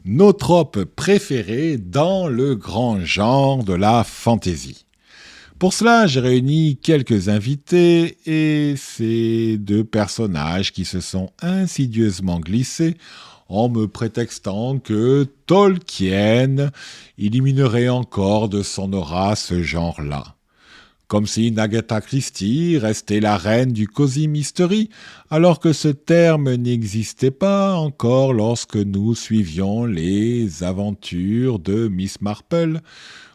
nos tropes préférés dans le grand genre de la fantasy. Pour cela, j'ai réuni quelques invités et ces deux personnages qui se sont insidieusement glissés en me prétextant que Tolkien éliminerait encore de son aura ce genre-là. Comme si Agatha Christie restait la reine du cozy mystery, alors que ce terme n'existait pas encore lorsque nous suivions les aventures de Miss Marple,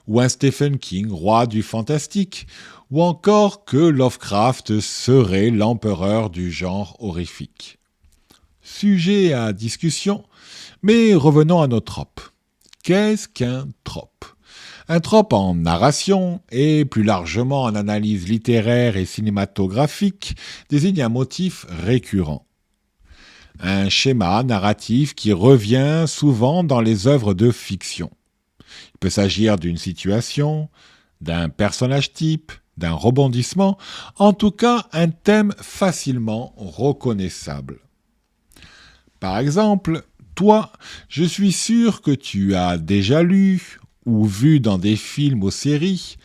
ou un Stephen King, roi du fantastique, ou encore que Lovecraft serait l'empereur du genre horrifique. Sujet à discussion, mais revenons à nos tropes. Qu'est-ce qu'un trope ? Un trope en narration et plus largement en analyse littéraire et cinématographique désigne un motif récurrent. Un schéma narratif qui revient souvent dans les œuvres de fiction. Il peut s'agir d'une situation, d'un personnage type, d'un rebondissement, en tout cas un thème facilement reconnaissable. Par exemple, toi, je suis sûr que tu as déjà lu ou vu dans des films ou séries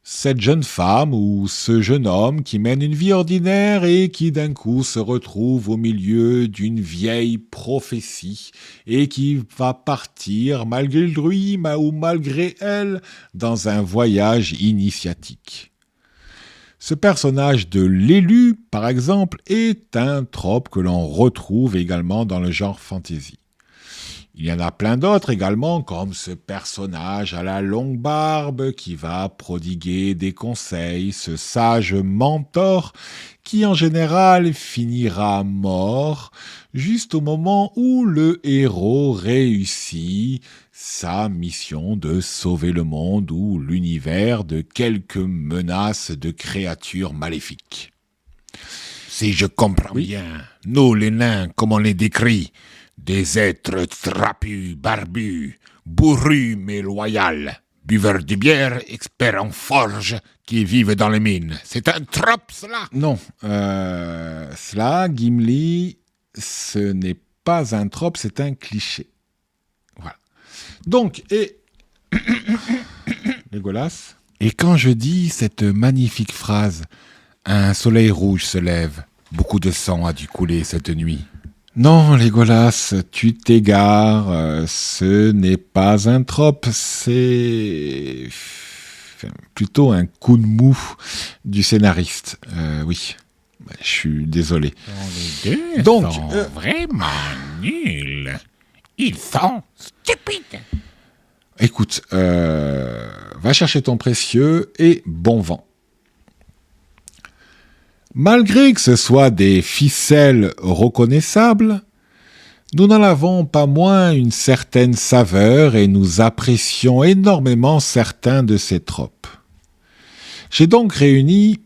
cette jeune femme ou ce jeune homme qui mène une vie ordinaire et qui d'un coup se retrouve au milieu d'une vieille prophétie et qui va partir malgré lui ou malgré elle dans un voyage initiatique. Ce personnage de l'élu, par exemple, est un trope que l'on retrouve également dans le genre fantasy. Il y en a plein d'autres également, comme ce personnage à la longue barbe qui va prodiguer des conseils, ce sage mentor qui en général finira mort juste au moment où le héros réussit sa mission de sauver le monde ou l'univers de quelques menaces de créatures maléfiques. Si je comprends bien, nous les nains, comme on les décrit, des êtres trapus, barbus, bourrus mais loyaux, buveurs de bière, experts en forge, qui vivent dans les mines. C'est un trope, cela ? Non, cela, Gimli, ce n'est pas un trope, c'est un cliché. Voilà. Donc, Légolas. Et quand je dis cette magnifique phrase, un soleil rouge se lève, beaucoup de sang a dû couler cette nuit. Non, Légolas, tu t'égares, ce n'est pas un trope, c'est plutôt un coup de mou du scénariste. Oui, je suis désolé. Les deux Donc, sont vraiment nuls. Ils sont stupides. Écoute, va chercher ton précieux et bon vent. Malgré que ce soit des ficelles reconnaissables, nous n'en avons pas moins une certaine saveur et nous apprécions énormément certains de ces tropes. J'ai donc réuni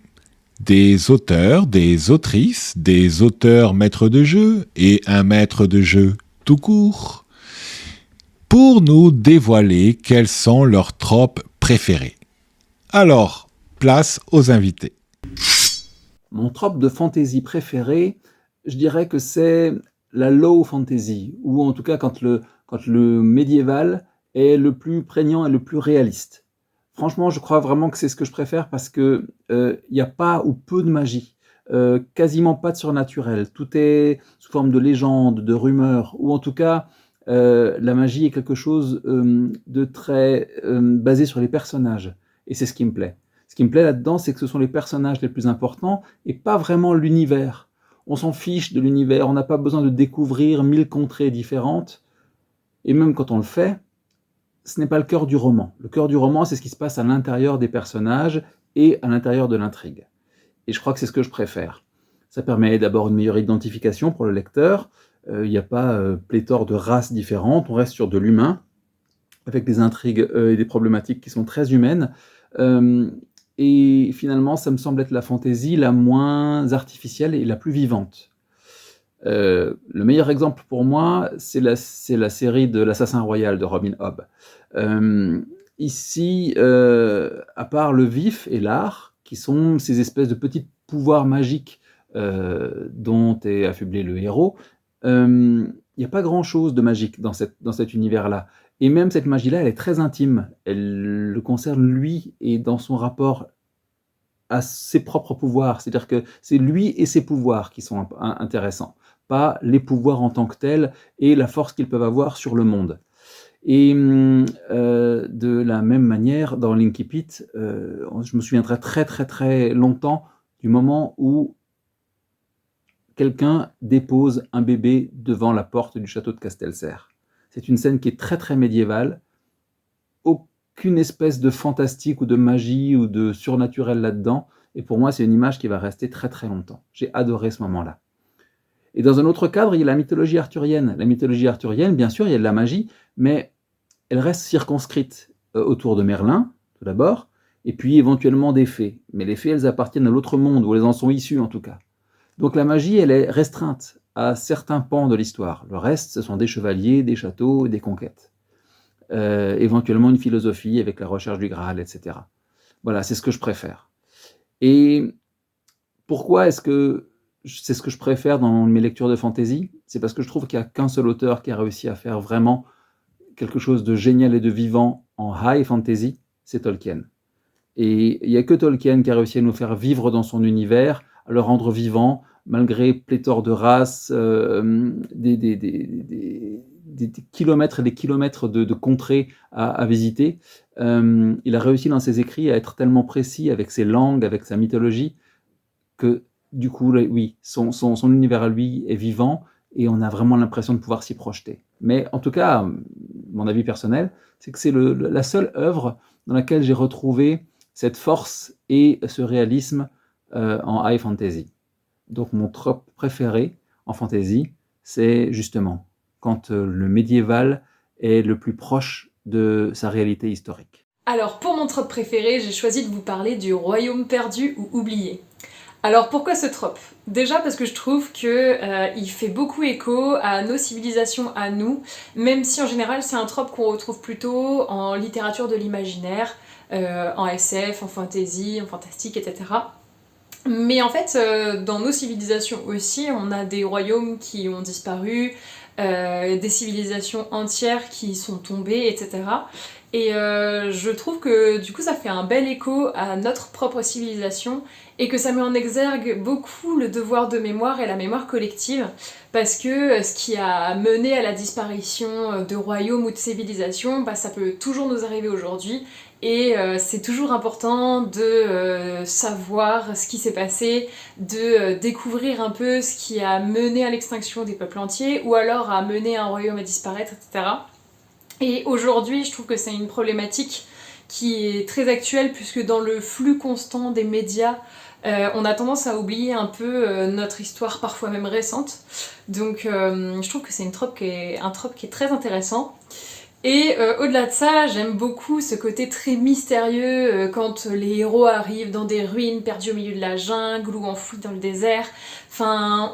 des auteurs, des autrices, des auteurs maîtres de jeu et un maître de jeu tout court pour nous dévoiler quels sont leurs tropes préférés. Alors, place aux invités. Mon trope de fantasy préféré, je dirais que c'est la low fantasy, ou en tout cas quand le médiéval est le plus prégnant et le plus réaliste. Franchement, je crois vraiment que c'est ce que je préfère parce que y a pas ou peu de magie, quasiment pas de surnaturel. Tout est sous forme de légende, de rumeurs, ou en tout cas la magie est quelque chose de très basé sur les personnages, et c'est ce qui me plaît. Ce qui me plaît là-dedans, c'est que ce sont les personnages les plus importants et pas vraiment l'univers. On s'en fiche de l'univers, on n'a pas besoin de découvrir 1000 contrées différentes. Et même quand on le fait, ce n'est pas le cœur du roman. Le cœur du roman, c'est ce qui se passe à l'intérieur des personnages et à l'intérieur de l'intrigue. Et je crois que c'est ce que je préfère. Ça permet d'abord une meilleure identification pour le lecteur. Il n'y a pas pléthore de races différentes, on reste sur de l'humain, avec des intrigues et des problématiques qui sont très humaines. Et finalement, ça me semble être la fantaisie la moins artificielle et la plus vivante. Le meilleur exemple pour moi, c'est la série de l'Assassin Royal de Robin Hobb. Ici, à part le vif et l'art, qui sont ces espèces de petits pouvoirs magiques dont est affublé le héros, il il n'y a pas grand-chose de magique dans cet univers-là. Et même cette magie-là, elle est très intime. Elle le concerne lui et dans son rapport à ses propres pouvoirs. C'est-à-dire que c'est lui et ses pouvoirs qui sont intéressants, pas les pouvoirs en tant que tels et la force qu'ils peuvent avoir sur le monde. Et de la même manière, dans Linky Pit, je me souviendrai très très très longtemps du moment où quelqu'un dépose un bébé devant la porte du château de Castelcer. C'est une scène qui est très très médiévale. Aucune espèce de fantastique ou de magie ou de surnaturel là-dedans. Et pour moi, c'est une image qui va rester très très longtemps. J'ai adoré ce moment-là. Et dans un autre cadre, il y a la mythologie arthurienne. La mythologie arthurienne, bien sûr, il y a de la magie, mais elle reste circonscrite autour de Merlin, tout d'abord, et puis éventuellement des fées. Mais les fées, elles appartiennent à l'autre monde, ou elles en sont issues en tout cas. Donc la magie, elle est restreinte à certains pans de l'histoire. Le reste, ce sont des chevaliers, des châteaux, des conquêtes. Éventuellement une philosophie avec la recherche du Graal, etc. Voilà, c'est ce que je préfère. Et pourquoi est-ce que c'est ce que je préfère dans mes lectures de fantasy? C'est parce que je trouve qu'il n'y a qu'un seul auteur qui a réussi à faire vraiment quelque chose de génial et de vivant en high fantasy, c'est Tolkien. Et il n'y a que Tolkien qui a réussi à nous faire vivre dans son univers, à le rendre vivant, malgré pléthore de races, des kilomètres et des kilomètres de contrées à visiter. Il a réussi dans ses écrits à être tellement précis avec ses langues, avec sa mythologie, que du coup, oui, son univers à lui est vivant et on a vraiment l'impression de pouvoir s'y projeter. Mais en tout cas, mon avis personnel, c'est que c'est la seule œuvre dans laquelle j'ai retrouvé cette force et ce réalisme en high fantasy. Donc mon trope préféré en fantasy, c'est justement quand le médiéval est le plus proche de sa réalité historique. Alors pour mon trope préféré, j'ai choisi de vous parler du royaume perdu ou oublié. Alors pourquoi ce trope? Déjà parce que je trouve qu'il fait beaucoup écho à nos civilisations à nous, même si en général c'est un trope qu'on retrouve plutôt en littérature de l'imaginaire, en SF, en fantasy, en fantastique, etc. Mais en fait, dans nos civilisations aussi, on a des royaumes qui ont disparu, des civilisations entières qui sont tombées, etc. Et je trouve que du coup ça fait un bel écho à notre propre civilisation et que ça met en exergue beaucoup le devoir de mémoire et la mémoire collective, parce que ce qui a mené à la disparition de royaumes ou de civilisations, ça peut toujours nous arriver aujourd'hui. Et c'est toujours important de savoir ce qui s'est passé, de découvrir un peu ce qui a mené à l'extinction des peuples entiers, ou alors a mené un royaume à disparaître, etc. Et aujourd'hui, je trouve que c'est une problématique qui est très actuelle, puisque dans le flux constant des médias, on a tendance à oublier un peu notre histoire, parfois même récente. Donc je trouve que c'est un trope qui est très intéressant. Et au-delà de ça, j'aime beaucoup ce côté très mystérieux quand les héros arrivent dans des ruines perdues au milieu de la jungle ou enfouis dans le désert. Enfin,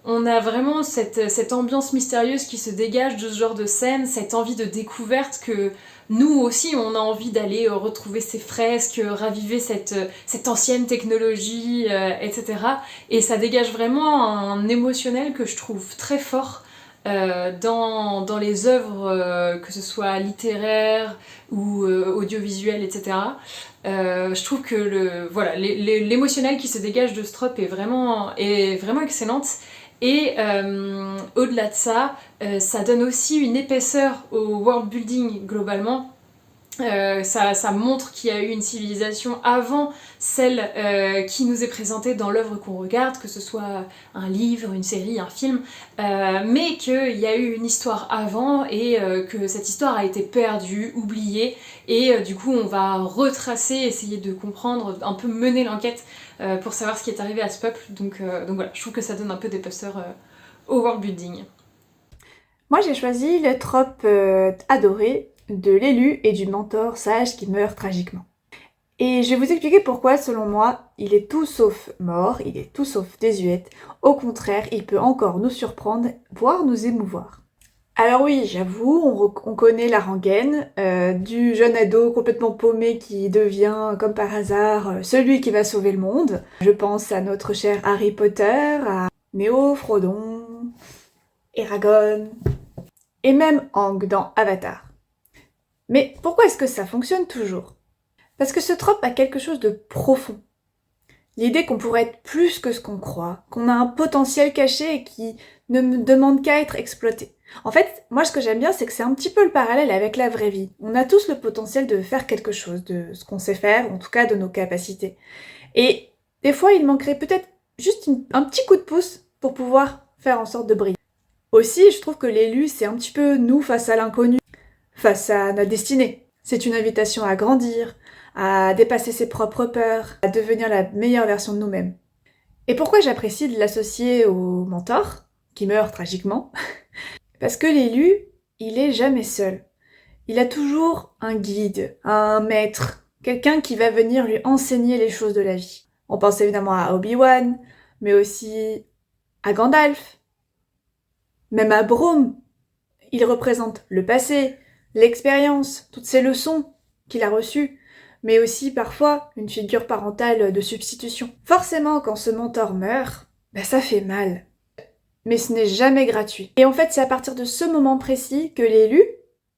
on a vraiment cette ambiance mystérieuse qui se dégage de ce genre de scène, cette envie de découverte que nous aussi on a envie d'aller retrouver ces fresques, raviver cette ancienne technologie, etc. Et ça dégage vraiment un émotionnel que je trouve très fort dans les œuvres, que ce soit littéraires ou audiovisuelles, etc. Je trouve que l'émotionnel qui se dégage de ce trope est vraiment excellente. Et au-delà de ça, ça donne aussi une épaisseur au world building globalement. Ça montre qu'il y a eu une civilisation avant celle qui nous est présentée dans l'œuvre qu'on regarde, que ce soit un livre, une série, un film, mais qu'il y a eu une histoire avant et que cette histoire a été perdue, oubliée, et du coup on va retracer, essayer de comprendre, un peu mener l'enquête pour savoir ce qui est arrivé à ce peuple. Donc voilà, je trouve que ça donne un peu d'épaisseur au world building. Moi j'ai choisi le trope adoré de l'élu et du mentor sage qui meurt tragiquement. Et je vais vous expliquer pourquoi, selon moi, il est tout sauf mort, il est tout sauf désuète. Au contraire, il peut encore nous surprendre, voire nous émouvoir. Alors oui, j'avoue, on connaît la rengaine du jeune ado complètement paumé qui devient, comme par hasard, celui qui va sauver le monde. Je pense à notre cher Harry Potter, à Néo, Frodon, Eragon, et même Aang dans Avatar. Mais pourquoi est-ce que ça fonctionne toujours? Parce que ce trope a quelque chose de profond. L'idée qu'on pourrait être plus que ce qu'on croit, qu'on a un potentiel caché et qui ne demande qu'à être exploité. En fait, moi ce que j'aime bien, c'est que c'est un petit peu le parallèle avec la vraie vie. On a tous le potentiel de faire quelque chose, de ce qu'on sait faire, en tout cas de nos capacités. Et des fois, il manquerait peut-être juste un petit coup de pouce pour pouvoir faire en sorte de briller. Aussi, je trouve que l'élu, c'est un petit peu nous face à l'inconnu, face à notre destinée. C'est une invitation à grandir, à dépasser ses propres peurs, à devenir la meilleure version de nous-mêmes. Et pourquoi j'apprécie de l'associer au mentor, qui meurt tragiquement? Parce que l'élu, il est jamais seul. Il a toujours un guide, un maître, quelqu'un qui va venir lui enseigner les choses de la vie. On pense évidemment à Obi-Wan, mais aussi à Gandalf, même à Braum. Il représente le passé, l'expérience, toutes ces leçons qu'il a reçues, mais aussi parfois une figure parentale de substitution. Forcément, quand ce mentor meurt, ça fait mal. Mais ce n'est jamais gratuit. Et en fait, c'est à partir de ce moment précis que l'élu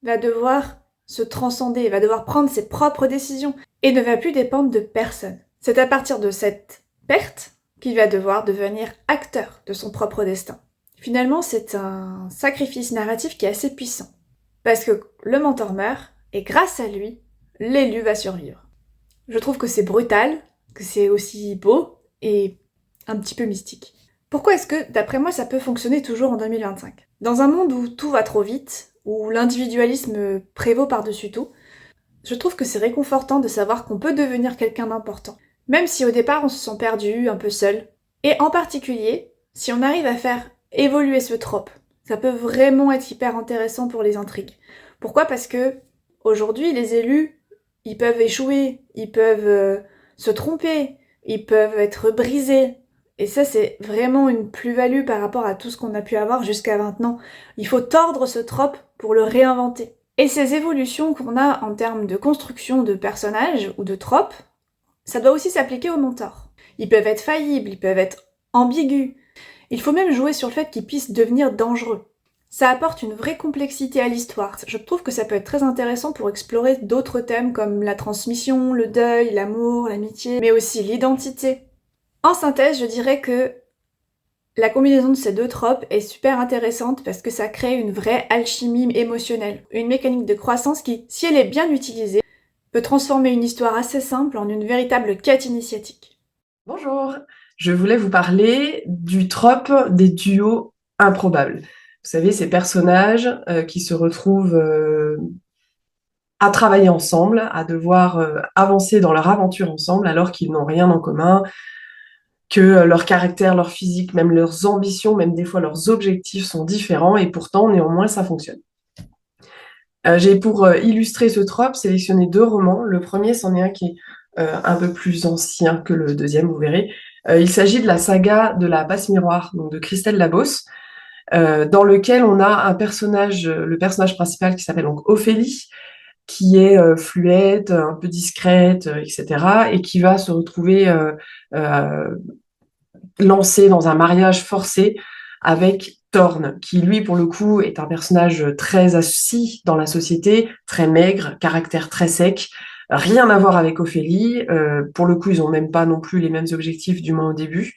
va devoir se transcender, va devoir prendre ses propres décisions et ne va plus dépendre de personne. C'est à partir de cette perte qu'il va devoir devenir acteur de son propre destin. Finalement, c'est un sacrifice narratif qui est assez puissant. Parce que le mentor meurt, et grâce à lui, l'élu va survivre. Je trouve que c'est brutal, que c'est aussi beau, et un petit peu mystique. Pourquoi est-ce que, d'après moi, ça peut fonctionner toujours en 2025 ? Dans un monde où tout va trop vite, où l'individualisme prévaut par-dessus tout, je trouve que c'est réconfortant de savoir qu'on peut devenir quelqu'un d'important. Même si au départ on se sent perdu, un peu seul. Et en particulier, si on arrive à faire évoluer ce trope, ça peut vraiment être hyper intéressant pour les intrigues. Pourquoi ? Parce que aujourd'hui, les élus, ils peuvent échouer, ils peuvent se tromper, ils peuvent être brisés. Et ça, c'est vraiment une plus-value par rapport à tout ce qu'on a pu avoir jusqu'à maintenant. Il faut tordre ce trope pour le réinventer. Et ces évolutions qu'on a en termes de construction de personnages ou de tropes, ça doit aussi s'appliquer aux mentors. Ils peuvent être faillibles, ils peuvent être ambigus. Il faut même jouer sur le fait qu'ils puissent devenir dangereux. Ça apporte une vraie complexité à l'histoire. Je trouve que ça peut être très intéressant pour explorer d'autres thèmes comme la transmission, le deuil, l'amour, l'amitié, mais aussi l'identité. En synthèse, je dirais que la combinaison de ces deux tropes est super intéressante parce que ça crée une vraie alchimie émotionnelle, une mécanique de croissance qui, si elle est bien utilisée, peut transformer une histoire assez simple en une véritable quête initiatique. Bonjour, je voulais vous parler du trope des duos improbables. Vous savez, ces personnages qui se retrouvent à travailler ensemble, à devoir avancer dans leur aventure ensemble alors qu'ils n'ont rien en commun, que leur caractère, leur physique, même leurs ambitions, même des fois leurs objectifs sont différents et pourtant, néanmoins, ça fonctionne. J'ai pour illustrer ce trope sélectionné 2 romans. Le premier, c'en est un qui est un peu plus ancien que le deuxième, vous verrez. Il s'agit de la saga de la passe miroir, donc de Christelle Labos, dans lequel on a un personnage, le personnage principal qui s'appelle donc Ophélie, qui est fluette, un peu discrète, etc., et qui va se retrouver lancée dans un mariage forcé avec Thorne, qui lui, pour le coup, est un personnage très assis dans la société, très maigre, caractère très sec, rien à voir avec Ophélie. Pour le coup, ils ont même pas non plus les mêmes objectifs, du moins au début.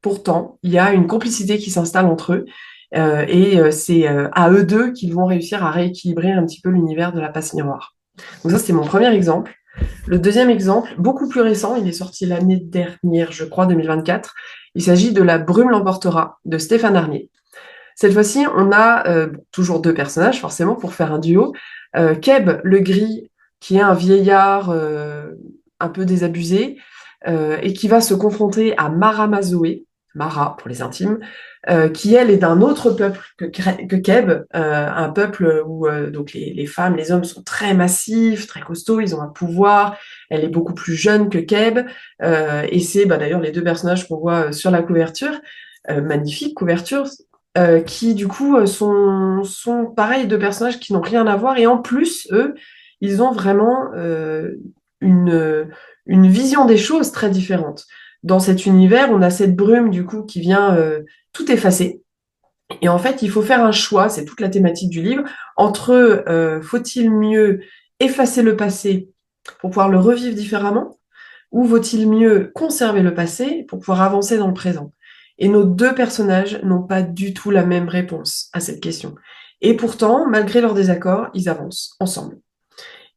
Pourtant, il y a une complicité qui s'installe entre eux. C'est à eux deux qu'ils vont réussir à rééquilibrer un petit peu l'univers de la passe miroir. Donc ça, c'était mon premier exemple. Le deuxième exemple, beaucoup plus récent, il est sorti l'année dernière, je crois, 2024. Il s'agit de La brume l'emportera, de Stéphane Arnier. Cette fois-ci, on a toujours 2 personnages, forcément, pour faire un duo. Keb le Gris, qui est un vieillard un peu désabusé, et qui va se confronter à Mara Mazoé, Mara pour les intimes, qui elle est d'un autre peuple que Keb, un peuple où donc les femmes, les hommes sont très massifs, très costauds, ils ont un pouvoir. Elle est beaucoup plus jeune que Keb, et c'est d'ailleurs les 2 personnages qu'on voit sur la couverture, magnifique couverture, qui du coup sont pareil, 2 personnages qui n'ont rien à voir, et en plus eux, ils ont vraiment une vision des choses très différente. dans cet univers, on a cette brume du coup qui vient tout effacer. Et en fait, il faut faire un choix, c'est toute la thématique du livre, entre faut-il mieux effacer le passé pour pouvoir le revivre différemment, ou vaut-il mieux conserver le passé pour pouvoir avancer dans le présent? Et nos deux personnages n'ont pas du tout la même réponse à cette question. Et pourtant, malgré leurs désaccords, ils avancent ensemble.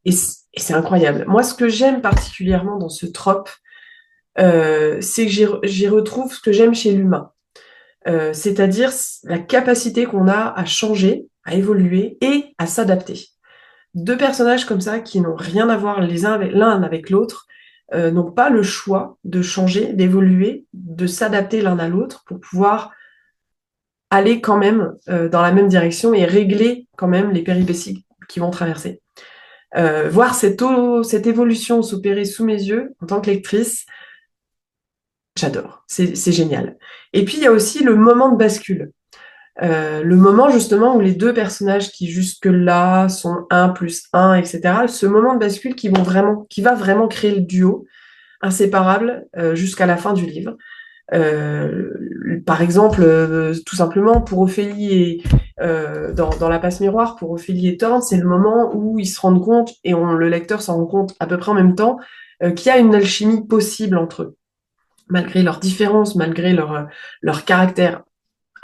Et c'est incroyable. Moi, ce que j'aime particulièrement dans ce trope, c'est que j'y retrouve ce que j'aime chez l'humain. C'est-à-dire la capacité qu'on a à changer, à évoluer et à s'adapter. Deux personnages comme ça qui n'ont rien à voir l'un avec l'autre n'ont pas le choix de changer, d'évoluer, de s'adapter l'un à l'autre pour pouvoir aller quand même dans la même direction et régler quand même les péripéties qu'ils vont traverser. Voir cette évolution s'opérer sous mes yeux en tant que lectrice, j'adore, c'est génial. Et puis il y a aussi le moment de bascule. Le moment justement où les deux personnages qui jusque-là sont 1+1, etc., ce moment de bascule qui va vraiment créer le duo inséparable jusqu'à la fin du livre. Par exemple, tout simplement pour Ophélie et dans La Passe Miroir, pour Ophélie et Thorne, c'est le moment où ils se rendent compte, et le lecteur s'en rend compte à peu près en même temps, qu'il y a une alchimie possible entre eux. Malgré leurs différences, malgré leur caractère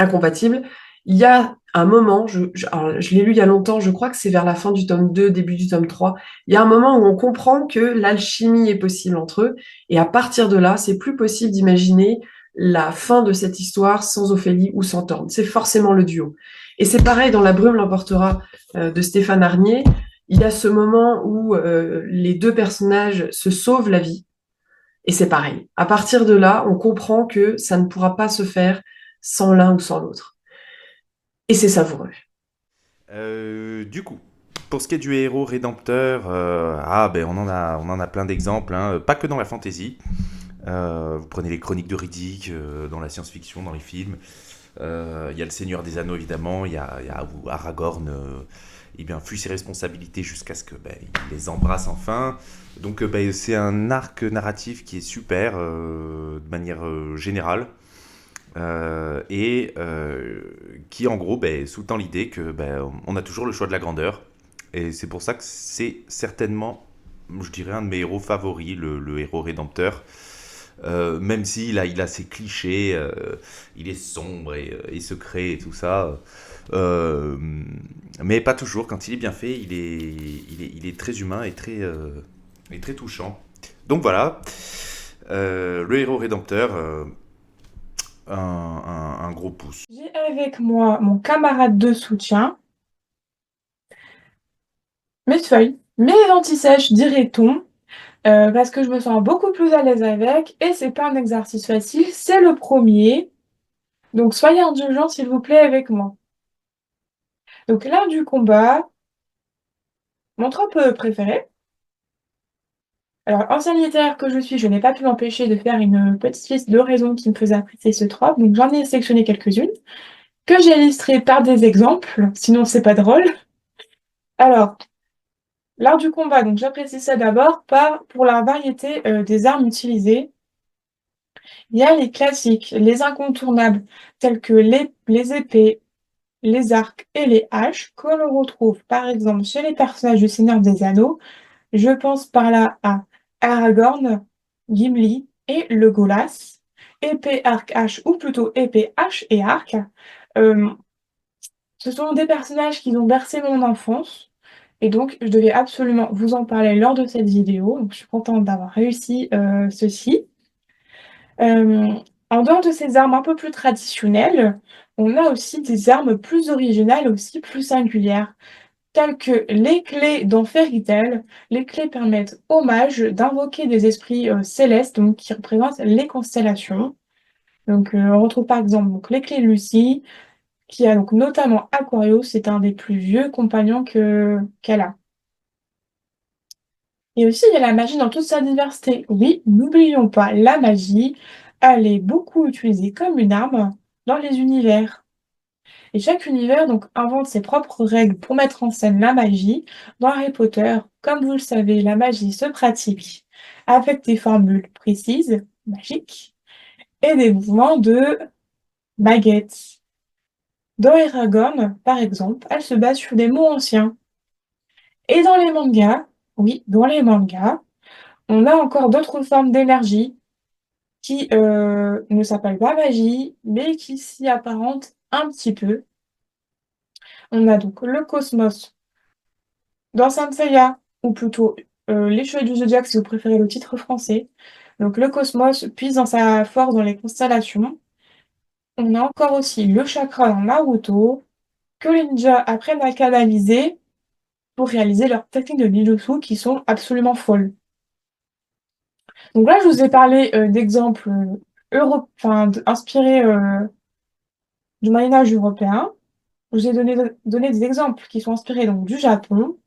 incompatible, il y a un moment, alors, je l'ai lu il y a longtemps, je crois que c'est vers la fin du tome 2, début du tome 3, il y a un moment où on comprend que l'alchimie est possible entre eux, et à partir de là, c'est plus possible d'imaginer la fin de cette histoire sans Ophélie ou sans Thorne. C'est forcément le duo. Et c'est pareil dans La brume l'emportera de Stéphane Arnier, il y a ce moment où les deux personnages se sauvent la vie, et c'est pareil. À partir de là, on comprend que ça ne pourra pas se faire sans l'un ou sans l'autre. Et c'est savoureux. Du coup, pour ce qui est du héros rédempteur, ben on en a plein d'exemples, hein, pas que dans la fantasy. Vous prenez les chroniques de Riddick, dans la science-fiction, dans les films. Il y a le Seigneur des Anneaux, évidemment. Il y a où Aragorn fuit ses responsabilités jusqu'à ce que il les embrasse enfin. Donc c'est un arc narratif qui est super de manière générale. Qui en gros sous-tend l'idée que on a toujours le choix de la grandeur, et c'est pour ça que c'est certainement, je dirais, un de mes héros favoris, le héros rédempteur. Même s'il il a ses clichés, il est sombre et secret et tout ça, mais pas toujours. Quand il est bien fait, il est très humain et très touchant. Donc voilà, le héros rédempteur, un gros pouce. J'ai avec moi mon camarade de soutien, mes feuilles, mes anti-sèches, dirait-on, parce que je me sens beaucoup plus à l'aise avec, et c'est pas un exercice facile, c'est le premier. Donc soyez indulgents, s'il vous plaît, avec moi. Donc l'art du combat, mon trope préféré. Alors, ancien littéraire que je suis, je n'ai pas pu m'empêcher de faire une petite liste de raisons qui me faisaient apprécier ce trope, donc j'en ai sélectionné quelques-unes, que j'ai illustrées par des exemples, sinon c'est pas drôle. Alors, l'art du combat, donc j'apprécie ça d'abord pour la variété des armes utilisées. Il y a les classiques, les incontournables, tels que les épées, les arcs et les haches, que l'on retrouve par exemple chez les personnages du Seigneur des Anneaux. Je pense par là à Aragorn, Gimli et Legolas. Épée, arc, hache, ou plutôt épée, hache et arc. Euh, Ce sont des personnages qui ont bercé mon enfance. Et donc, je devais absolument vous en parler lors de cette vidéo. Donc, je suis contente d'avoir réussi ceci. Euh, En dehors de ces armes un peu plus traditionnelles, on a aussi des armes plus originales, aussi plus singulières, telles que les clés dans Fairy Tail. Les clés permettent aux mages d'invoquer des esprits célestes, donc, qui représentent les constellations. Donc, on retrouve par exemple donc, les clés de Lucie, qui a donc notamment Aquarius, c'est un des plus vieux compagnons qu'elle a. Et aussi, il y a la magie dans toute sa diversité. Oui, n'oublions pas la magie, elle est beaucoup utilisée comme une arme dans les univers. Et chaque univers donc invente ses propres règles pour mettre en scène la magie. Dans Harry Potter, comme vous le savez, la magie se pratique avec des formules précises, magiques. et des mouvements de baguette. Dans Eragon, par exemple, elle se base sur des mots anciens. Et dans les mangas, oui, dans les mangas, on a encore d'autres formes d'énergie qui ne s'appellent pas magie, mais qui s'y apparentent un petit peu. On a donc le cosmos dans Saint Seiya, ou plutôt les Chevaliers du Zodiaque si vous préférez le titre français. Donc le cosmos puise dans sa force dans les constellations. On a encore aussi le chakra dans Naruto, que les ninjas apprennent à canaliser pour réaliser leurs techniques de ninjutsu qui sont absolument folles. Donc là, je vous ai parlé d'exemples inspirés du Moyen-Âge européen. Je vous ai donné des exemples qui sont inspirés donc, du Japon.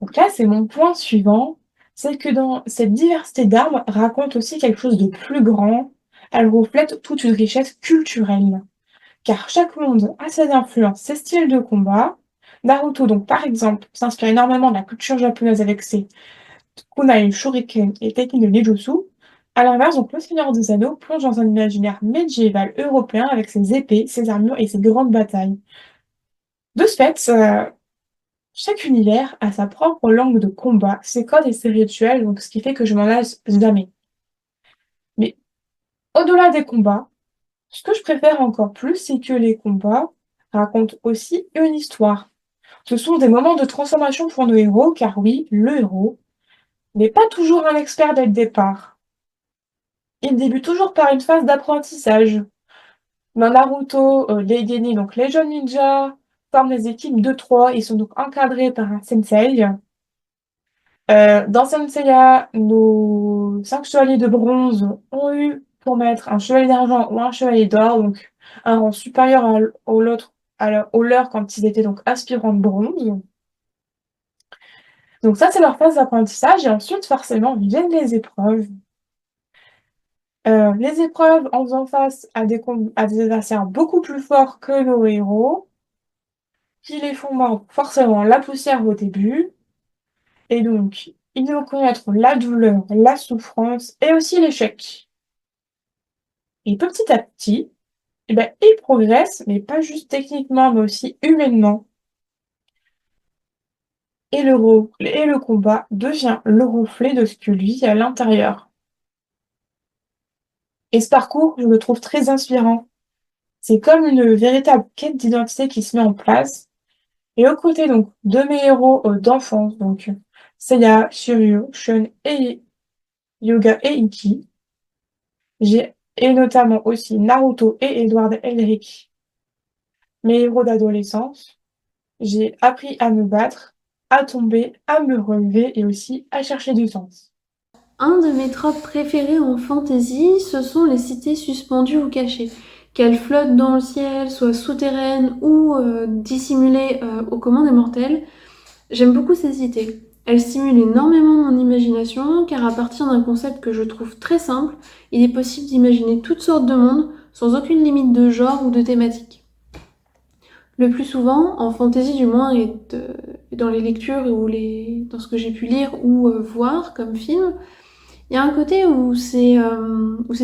Donc là, c'est mon point suivant, c'est que dans cette diversité d'armes raconte aussi quelque chose de plus grand. Elle reflète toute une richesse culturelle. Car chaque monde a ses influences, ses styles de combat. Naruto, donc par exemple, s'inspire énormément de la culture japonaise avec ses kunai, shuriken et techniques de ninjutsu. À l'inverse, donc le Seigneur des Anneaux plonge dans un imaginaire médiéval européen avec ses épées, ses armures et ses grandes batailles. De ce fait, chaque univers a sa propre langue de combat, ses codes et ses rituels, donc ce qui fait que je m'en lasse jamais. Mais au-delà des combats, ce que je préfère encore plus, c'est que les combats racontent aussi une histoire. Ce sont des moments de transformation pour nos héros, car oui, le héros n'est pas toujours un expert dès le départ. Il débute toujours par une phase d'apprentissage. Dans Naruto, les genin, donc les jeunes ninjas, forment des équipes de 3 et sont donc encadrés par un sensei. Dans Saint Seiya, nos 5 chevaliers de bronze ont eu pour maître un chevalier d'argent ou un chevalier d'or, donc un rang supérieur au leur quand ils étaient donc aspirants de bronze. Donc ça, c'est leur phase d'apprentissage et ensuite, forcément, viennent les épreuves. Les épreuves en faisant face à des adversaires beaucoup plus forts que nos héros, qui les font mordre forcément la poussière au début, et donc ils vont connaître la douleur, la souffrance et aussi l'échec. Et petit à petit, eh ben, ils progressent, mais pas juste techniquement, mais aussi humainement. Et le combat devient le reflet de ce que lui vit à l'intérieur. Et ce parcours, je le trouve très inspirant. C'est comme une véritable quête d'identité qui se met en place. Et aux côtés donc de mes héros d'enfance, donc Seiya, Shiryu, Shun et Hyuga et Ikki, et notamment aussi Naruto et Edward Elric, mes héros d'adolescence, j'ai appris à me battre, à tomber, à me relever et aussi à chercher du sens. Un de mes tropes préférés en fantasy, ce sont les cités suspendues ou cachées. Qu'elles flottent dans le ciel, soient souterraines ou dissimulées aux commandes des mortels. J'aime beaucoup ces cités. Elles stimulent énormément mon imagination car à partir d'un concept que je trouve très simple, il est possible d'imaginer toutes sortes de mondes sans aucune limite de genre ou de thématique. Le plus souvent, en fantasy du moins, et dans les lectures ou dans ce que j'ai pu lire ou voir comme film, il y a un côté où ces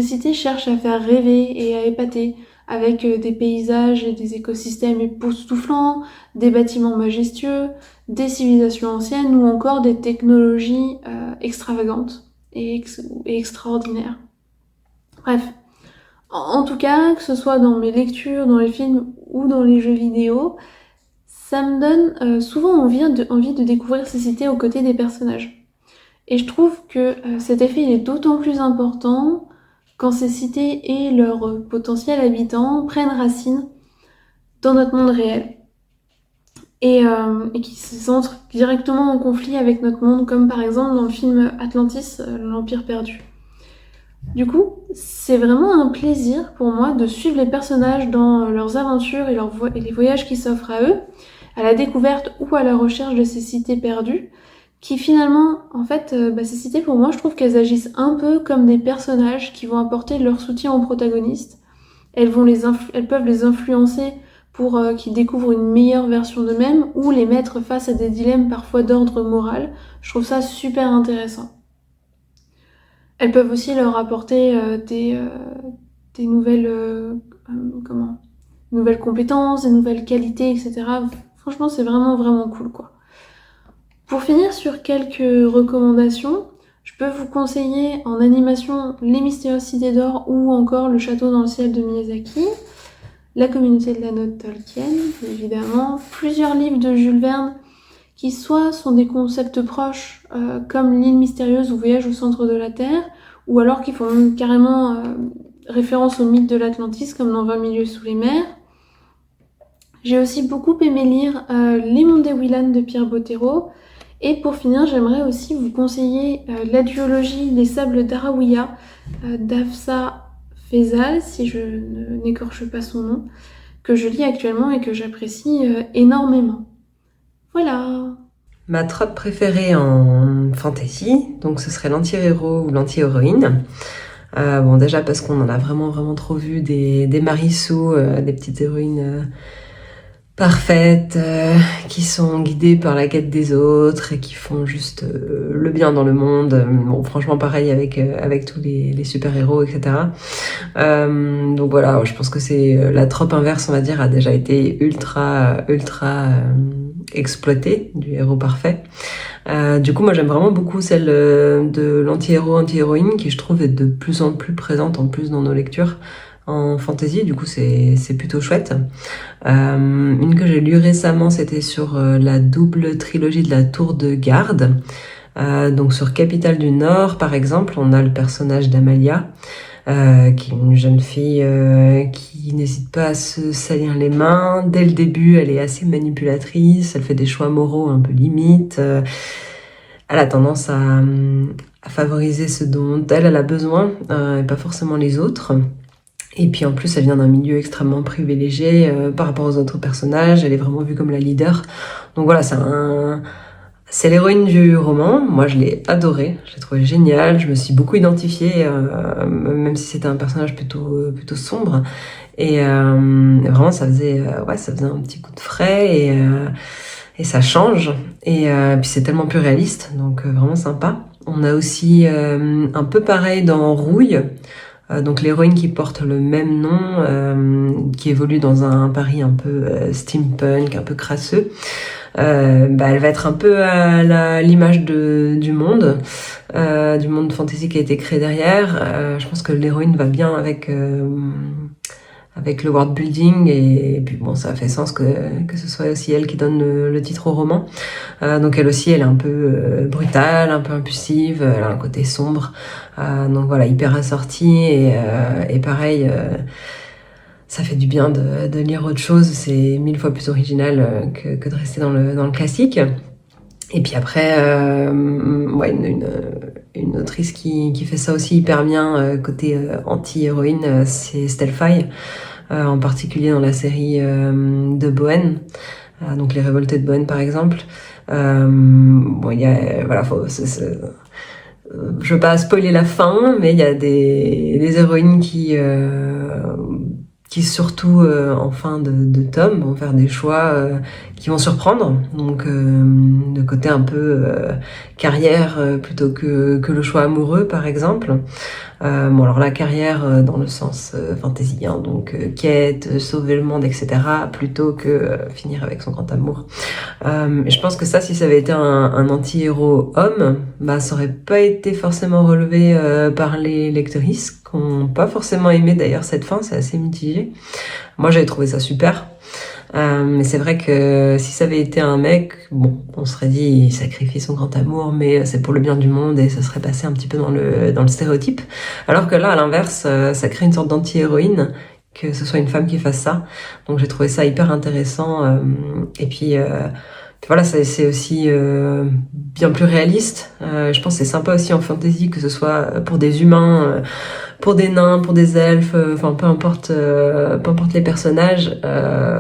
cités cherchent à faire rêver et à épater, avec des paysages et des écosystèmes époustouflants, des bâtiments majestueux, des civilisations anciennes ou encore des technologies extravagantes et extraordinaires. Bref, en tout cas, que ce soit dans mes lectures, dans les films ou dans les jeux vidéo, ça me donne souvent envie de découvrir ces cités aux côtés des personnages. Et je trouve que cet effet il est d'autant plus important quand ces cités et leurs potentiels habitants prennent racine dans notre monde réel et qui s'entrent directement en conflit avec notre monde, comme par exemple dans le film Atlantis, l'Empire perdu. Du coup, c'est vraiment un plaisir pour moi de suivre les personnages dans leurs aventures et les voyages qui s'offrent à eux, à la découverte ou à la recherche de ces cités perdues, qui finalement, en fait, ces cités, pour moi, je trouve qu'elles agissent un peu comme des personnages qui vont apporter leur soutien aux protagonistes. Elles peuvent les influencer pour qu'ils découvrent une meilleure version d'eux-mêmes ou les mettre face à des dilemmes parfois d'ordre moral. Je trouve ça super intéressant. Elles peuvent aussi leur apporter des nouvelles, nouvelles compétences, des nouvelles qualités, etc. Franchement, c'est vraiment, vraiment cool, quoi. Pour finir sur quelques recommandations, je peux vous conseiller en animation Les Mystérieuses Cités d'Or ou encore Le Château dans le ciel de Miyazaki, La Communauté de l'Anneau de Tolkien, évidemment, plusieurs livres de Jules Verne qui soit sont des concepts proches comme L'île mystérieuse ou Voyage au centre de la Terre, ou alors qui font carrément référence au mythe de l'Atlantis comme dans 20 milieux sous les mers. J'ai aussi beaucoup aimé lire Les Mondes des Willan de Pierre Bottero. Et pour finir, j'aimerais aussi vous conseiller la duologie Les Sables d'Araouia d'Afsa Faisal, si je n'écorche pas son nom, que je lis actuellement et que j'apprécie énormément. Voilà. Ma trope préférée en fantasy, donc ce serait l'anti-héros ou l'anti-héroïne. Bon, déjà parce qu'on en a vraiment trop vu des Marissou, des petites héroïnes parfaites, qui sont guidées par la quête des autres et qui font juste le bien dans le monde. Bon, franchement, pareil avec tous les super-héros, etc. Donc voilà, je pense que c'est la trope inverse, on va dire, a déjà été ultra exploitée du héros parfait. Du coup, moi, j'aime vraiment beaucoup celle de l'anti-héros, anti-héroïne, qui je trouve est de plus en plus présente en plus dans nos lectures en fantasy. Du coup, c'est plutôt chouette. Une que j'ai lue récemment, c'était sur la double trilogie de la Tour de Garde. Donc sur Capitale du Nord, par exemple, on a le personnage d'Amalia, qui est une jeune fille qui n'hésite pas à se salir les mains. Dès le début, elle est assez manipulatrice, elle fait des choix moraux un peu limites. Elle a tendance à favoriser ce dont elle a besoin, et pas forcément les autres. Et puis en plus, elle vient d'un milieu extrêmement privilégié par rapport aux autres personnages. Elle est vraiment vue comme la leader. Donc voilà, c'est l'héroïne du roman. Moi, je l'ai adorée. Je l'ai trouvée géniale. Je me suis beaucoup identifiée, même si c'était un personnage plutôt sombre. Et vraiment, ça faisait un petit coup de frais et ça change. Et puis c'est tellement plus réaliste, donc vraiment sympa. On a aussi un peu pareil dans Rouille. Donc l'héroïne qui porte le même nom, qui évolue dans un Paris un peu steampunk, un peu crasseux. Elle va être un peu à l'image du monde fantasy qui a été créé derrière. Je pense que l'héroïne va bien avec le world building et puis bon, ça fait sens que ce soit aussi elle qui donne le titre au roman. Donc elle aussi, elle est un peu brutale, un peu impulsive, elle a un côté sombre. Donc voilà, hyper assortie et pareil, ça fait du bien de lire autre chose. C'est 1000 fois plus original que de rester dans le classique. Et puis après, une autrice qui fait ça aussi hyper bien côté anti-héroïne, c'est Stell Fay, en particulier dans la série de Bohen, donc Les Révoltés de Bohen par exemple. Il y a je veux pas spoiler la fin, mais il y a des héroïnes qui surtout en fin de tome vont faire des choix qui vont surprendre, donc de côté un peu carrière plutôt que le choix amoureux par exemple. Alors la carrière dans le sens fantasy, hein, donc quête, sauver le monde, etc., plutôt que finir avec son grand amour. Je pense que ça, si ça avait été un anti-héros homme, ça aurait pas été forcément relevé par les lectrices, qui n'ont pas forcément aimé d'ailleurs cette fin, c'est assez mitigé. Moi j'avais trouvé ça super. Mais c'est vrai que si ça avait été un mec, bon, on serait dit il sacrifie son grand amour, mais c'est pour le bien du monde et ça serait passé un petit peu dans le stéréotype. Alors que là, à l'inverse, ça crée une sorte d'anti-héroïne, que ce soit une femme qui fasse ça. Donc j'ai trouvé ça hyper intéressant. Et puis voilà, c'est aussi bien plus réaliste. Je pense que c'est sympa aussi en fantasy, que ce soit pour des humains, pour des nains, pour des elfes, enfin peu importe les personnages,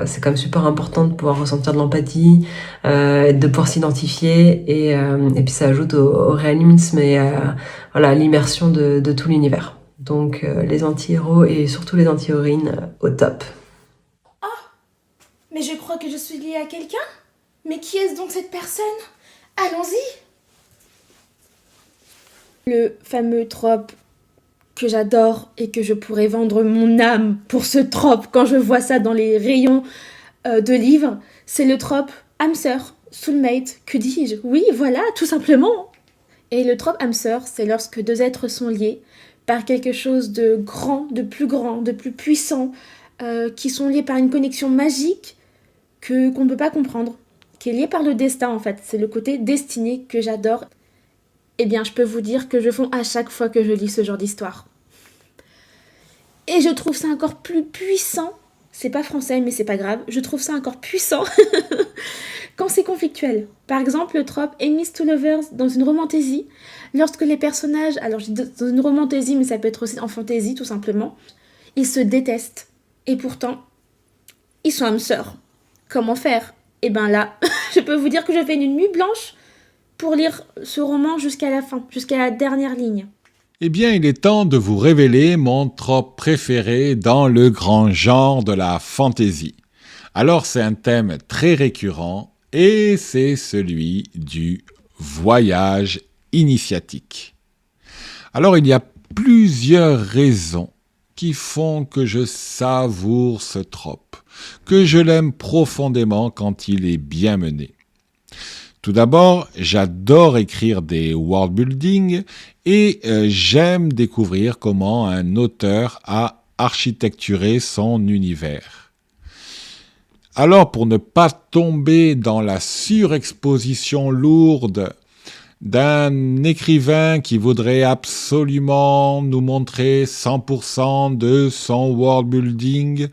c'est quand même super important de pouvoir ressentir de l'empathie, de pouvoir s'identifier et puis ça ajoute au réalisme et à l'immersion de tout l'univers. Donc les anti-héros et surtout les anti-héroïnes au top. Ah, mais je crois que je suis liée à quelqu'un. Mais qui est-ce donc cette personne? Allons-y. Le fameux trope que j'adore et que je pourrais vendre mon âme pour ce trope quand je vois ça dans les rayons de livres, c'est le trope âme sœur, soulmate, que dis-je? Oui, voilà, tout simplement. Et le trope âme sœur, c'est lorsque deux êtres sont liés par quelque chose de grand, de plus puissant, qui sont liés par une connexion magique qu'on ne peut pas comprendre, qui est liée par le destin en fait. C'est le côté destiné que j'adore. Eh bien, je peux vous dire que je fonds à chaque fois que je lis ce genre d'histoire. Et je trouve ça encore plus puissant, c'est pas français mais c'est pas grave, je trouve ça encore puissant quand c'est conflictuel. Par exemple, le trope Enemies to Lovers dans une romantaisie, lorsque les personnages, alors je dis dans une romantaisie mais ça peut être aussi en fantaisie tout simplement, ils se détestent et pourtant ils sont âmes sœurs. Comment faire? Eh ben là, je peux vous dire que je fais une nuit blanche pour lire ce roman jusqu'à la fin, jusqu'à la dernière ligne. Eh bien, il est temps de vous révéler mon trope préféré dans le grand genre de la fantaisie. Alors, c'est un thème très récurrent et c'est celui du voyage initiatique. Alors, il y a plusieurs raisons qui font que je savoure ce trope, que je l'aime profondément quand il est bien mené. Tout d'abord, j'adore écrire des world building et j'aime découvrir comment un auteur a architecturé son univers. Alors, pour ne pas tomber dans la surexposition lourde d'un écrivain qui voudrait absolument nous montrer 100% de son world building,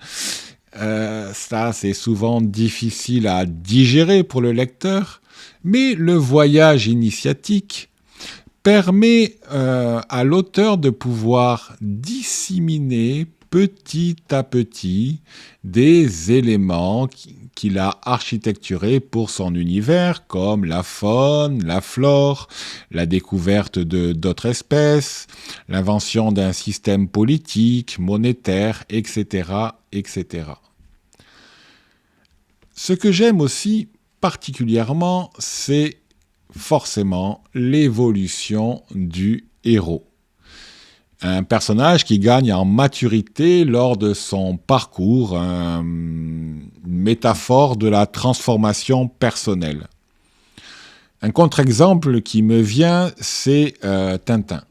ça c'est souvent difficile à digérer pour le lecteur. Mais le voyage initiatique permet à l'auteur de pouvoir disséminer petit à petit des éléments qu'il a architecturés pour son univers, comme la faune, la flore, la découverte d'autres espèces, l'invention d'un système politique, monétaire, etc., etc. Ce que j'aime aussi particulièrement, c'est forcément l'évolution du héros. Un personnage qui gagne en maturité lors de son parcours, une métaphore de la transformation personnelle. Un contre-exemple qui me vient, c'est Tintin.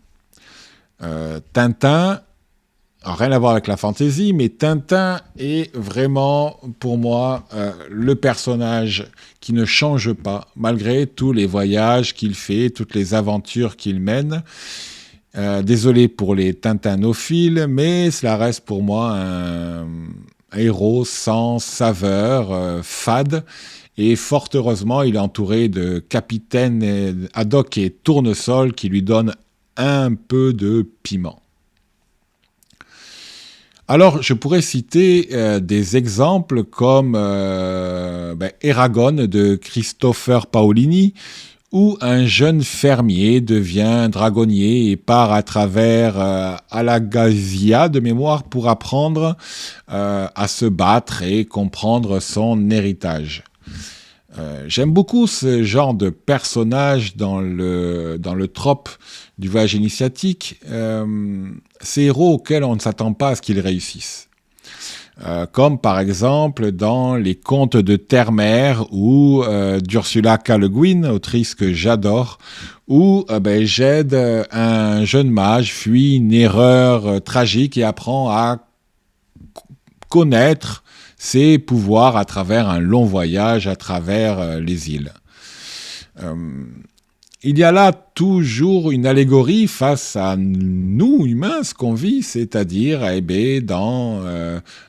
Tintin, rien à voir avec la fantaisie, mais Tintin est vraiment, pour moi, le personnage qui ne change pas, malgré tous les voyages qu'il fait, toutes les aventures qu'il mène. Désolé pour les tintinophiles, mais cela reste pour moi un héros sans saveur, fade, et fort heureusement, il est entouré de capitaines Haddock et Tournesol qui lui donnent un peu de piment. Alors, je pourrais citer des exemples comme Eragon de Christopher Paolini, où un jeune fermier devient dragonnier et part à travers Alagasia de mémoire pour apprendre à se battre et comprendre son héritage. J'aime beaucoup ce genre de personnage dans le trope du voyage initiatique, ces héros auxquels on ne s'attend pas à ce qu'ils réussissent. Comme par exemple dans les contes de Terre-Mère ou d'Ursula K. Le Guin, autrice que j'adore, où Jed, un jeune mage, fuit une erreur tragique et apprend à connaître ses pouvoirs à travers un long voyage à travers les îles. Il y a là toujours une allégorie face à nous, humains, ce qu'on vit, c'est-à-dire, dans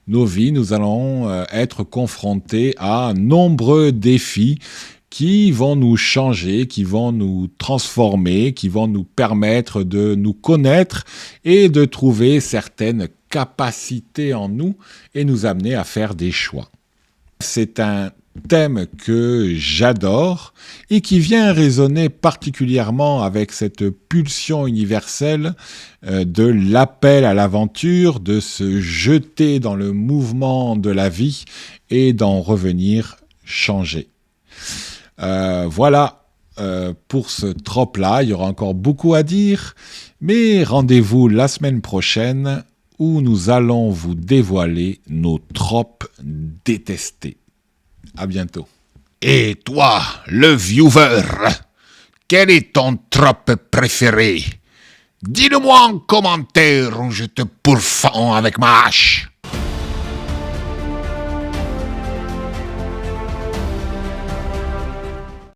nos vies, nous allons être confrontés à nombreux défis qui vont nous changer, qui vont nous transformer, qui vont nous permettre de nous connaître et de trouver certaines capacités en nous et nous amener à faire des choix. C'est un thème que j'adore et qui vient résonner particulièrement avec cette pulsion universelle de l'appel à l'aventure, de se jeter dans le mouvement de la vie et d'en revenir changé. Voilà pour ce trope-là. Il y aura encore beaucoup à dire, mais rendez-vous la semaine prochaine où nous allons vous dévoiler nos tropes détestés. À bientôt. Et toi, le viewer, quel est ton trope préféré? Dis-le-moi en commentaire ou je te pourfends avec ma hache.